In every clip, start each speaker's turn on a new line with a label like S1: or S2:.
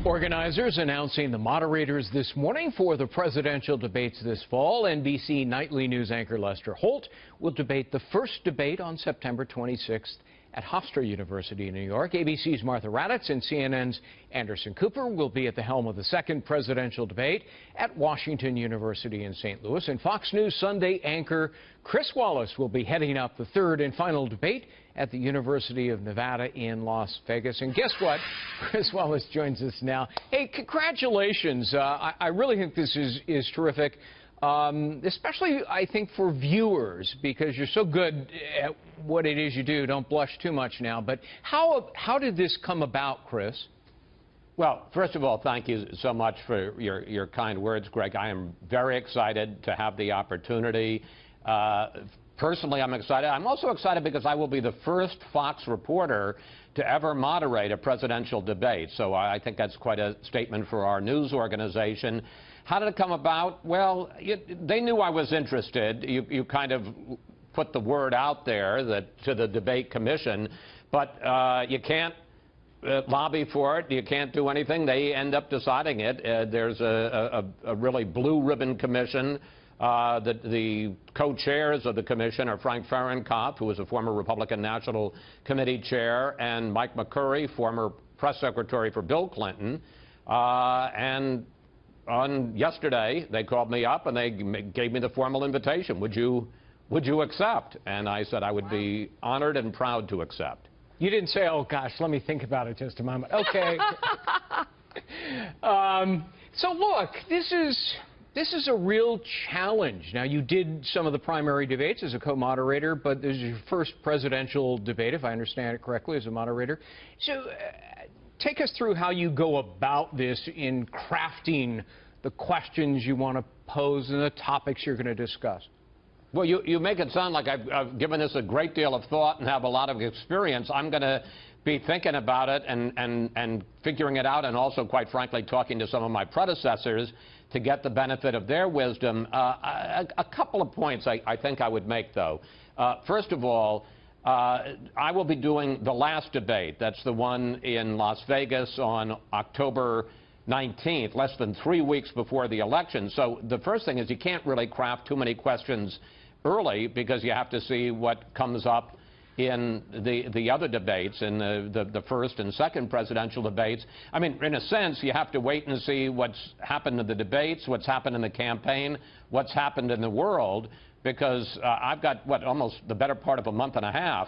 S1: Organizers announcing the moderators this morning for the presidential debates this fall. NBC nightly news anchor Lester Holt will debate the first debate on September 26th at Hofstra University in New York. ABC's Martha Raddatz and CNN's Anderson Cooper will be at the helm of the second presidential debate at Washington University in St. Louis. And Fox News Sunday anchor Chris Wallace will be heading up the third and final debate at the University of Nevada in Las Vegas. And guess what? Chris Wallace joins us now. Hey, congratulations. I really think this is terrific. Especially, I think, for viewers, because you're so good at what it is you do. Don't blush too much now. But how did this come about, Chris?
S2: Well, first of all, thank you so much for your kind words, Greg. I am very excited to have the opportunity. Personally, I'm excited. I'm also excited because I will be the first Fox reporter to ever moderate a presidential debate. So I think that's quite a statement for our news organization. How did it come about? Well, they knew I was interested. You kind of put the word out there to the debate commission, but you can't lobby for it. You can't do anything. They end up deciding it. There's a really blue ribbon commission. The co-chairs of the commission are Frank Fahrenkopf, who was a former Republican National Committee chair, and Mike McCurry, former press secretary for Bill Clinton. And on yesterday, they called me up and they gave me the formal invitation. Would you accept? And I said I would be honored and proud to accept.
S1: You didn't say, oh gosh, let me think about it just a moment. Okay. So look, this is a real challenge. Now, you did some of the primary debates as a co-moderator, but this is your first presidential debate, if I understand it correctly, as a moderator. So take us through how you go about this in crafting the questions you want to pose and the topics you're going to discuss.
S2: Well, you make it sound like I've given this a great deal of thought and have a lot of experience. I'm going to be thinking about it and figuring it out, and also, quite frankly, talking to some of my predecessors to get the benefit of their wisdom. A couple of points I think I would make, though. First of all, I will be doing the last debate. That's the one in Las Vegas on October 19th, less than 3 weeks before the election. So the first thing is you can't really craft too many questions early, because you have to see what comes up in the other debates, in the first and second presidential debates. I mean, in a sense, you have to wait and see what's happened in the debates, what's happened in the campaign, what's happened in the world, because I've got, almost the better part of a month and a half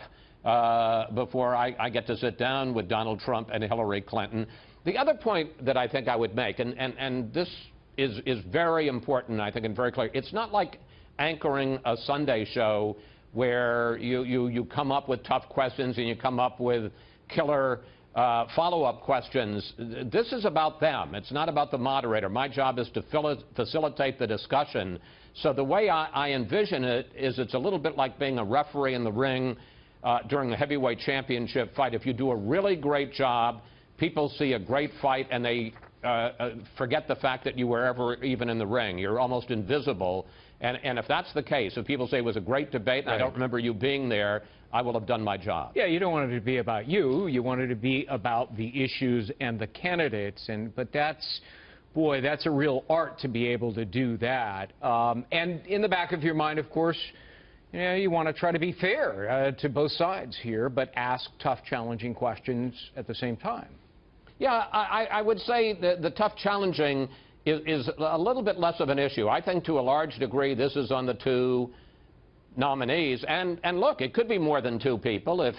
S2: before I get to sit down with Donald Trump and Hillary Clinton. The other point that I think I would make, and this is very important, I think, and very clear, it's not like anchoring a Sunday show where you come up with tough questions and you come up with killer follow-up questions. This is about them. It's not about the moderator. My job is to facilitate the discussion. So the way I envision it is it's a little bit like being a referee in the ring during the heavyweight championship fight. If you do a really great job, people see a great fight and they forget the fact that you were ever even in the ring. You're almost invisible. And if that's the case, if people say it was a great debate and I don't remember you being there, I will have done my job.
S1: Yeah, you don't want it to be about you. You want it to be about the issues and the candidates. But that's, boy, that's a real art to be able to do that. And in the back of your mind, of course, you want to try to be fair to both sides here, but ask tough, challenging questions at the same time.
S2: Yeah, I would say that the tough, challenging is a little bit less of an issue. I think to a large degree this is on the two nominees. And look, it could be more than two people if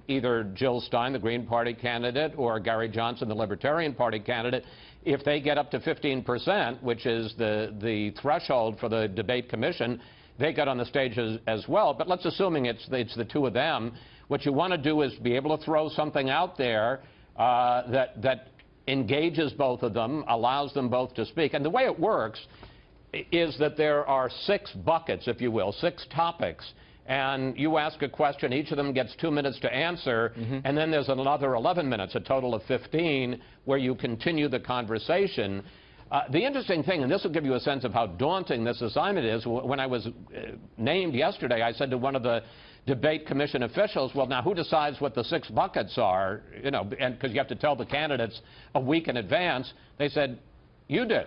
S2: either Jill Stein, the Green Party candidate, or Gary Johnson, the Libertarian Party candidate, if they get up to 15%, which is the threshold for the debate commission, they get on the stage as well. But let's assuming it's the two of them. What you want to do is be able to throw something out there that engages both of them, allows them both to speak. And the way it works is that there are 6 buckets, if you will, 6 topics. And you ask a question, each of them gets 2 minutes to answer, and then there's another 11 minutes, a total of 15, where you continue the conversation. The interesting thing, and this will give you a sense of how daunting this assignment is, when I was named yesterday, I said to one of the debate commission officials, well, now who decides what the 6 buckets are, you know, and because you have to tell the candidates a week in advance. They said, you do.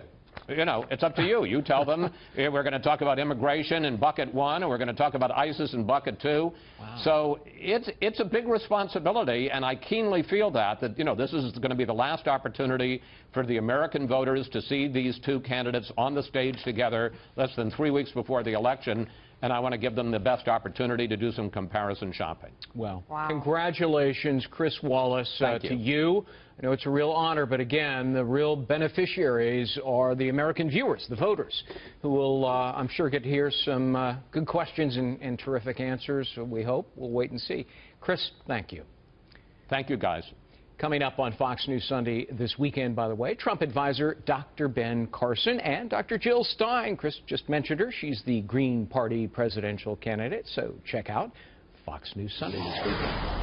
S2: You know, it's up to you. You tell them we're going to talk about immigration in bucket 1, and we're going to talk about ISIS in bucket 2. Wow. So it's a big responsibility, and I keenly feel that, you know, this is going to be the last opportunity for the American voters to see these 2 candidates on the stage together less than 3 weeks before the election. And I want to give them the best opportunity to do some comparison shopping.
S1: Well,
S3: wow.
S1: Congratulations, Chris Wallace, to you. I know it's a real honor, but again, the real beneficiaries are the American viewers, the voters, who will, I'm sure, get to hear some good questions and terrific answers, we hope. We'll wait and see. Chris, thank you.
S2: Thank you, guys.
S1: Coming up on Fox News Sunday this weekend, by the way, Trump advisor Dr. Ben Carson and Dr. Jill Stein. Chris just mentioned her. She's the Green Party presidential candidate. So check out Fox News Sunday this weekend.